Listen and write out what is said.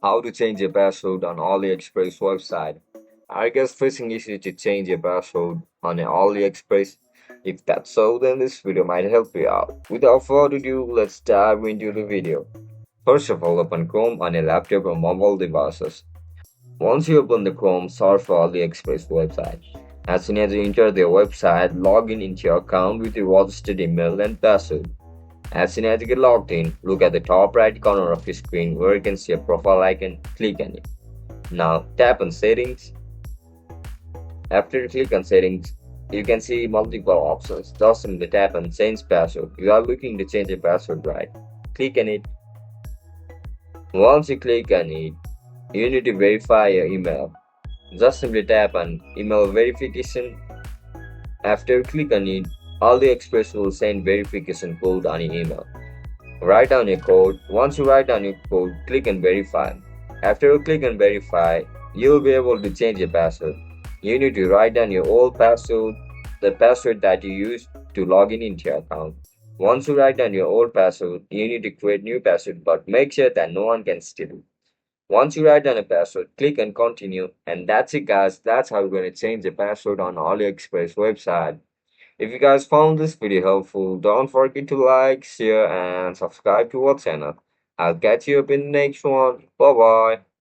How to change your password on AliExpress website. Are you guys facing issue to change your password on an AliExpress? If that's so, then this video might help you out. Without further ado, let's dive into the video. First of all, open Chrome on a laptop or mobile devices. Once you open the Chrome, search for AliExpress website. As soon as you enter their website, log in into your account with your registered email and password. As soon as you get logged in, look at the top right corner of your screen where you can see a profile icon. Click on it. Now tap on settings. After you click on settings, you can see multiple options. Just simply tap on change password. You are looking to change your password, right? Click on it. Once you click on it, you need to verify your email. Just simply tap on email verification. After you click on it, AliExpress will send verification code on your email. Write down your code. Once you write down your code, click on verify. After you click on verify, you'll be able to change your password. You need to write down your old password, the password that you used to log in into your account. Once you write down your old password, you need to create new password, but make sure that no one can steal it. Once you write down a password, click on continue, and that's it, guys. That's how you're going to change the password on AliExpress website. If you guys found this video helpful, don't forget to like, share, and subscribe to our channel. I'll catch you up in the next one. Bye bye.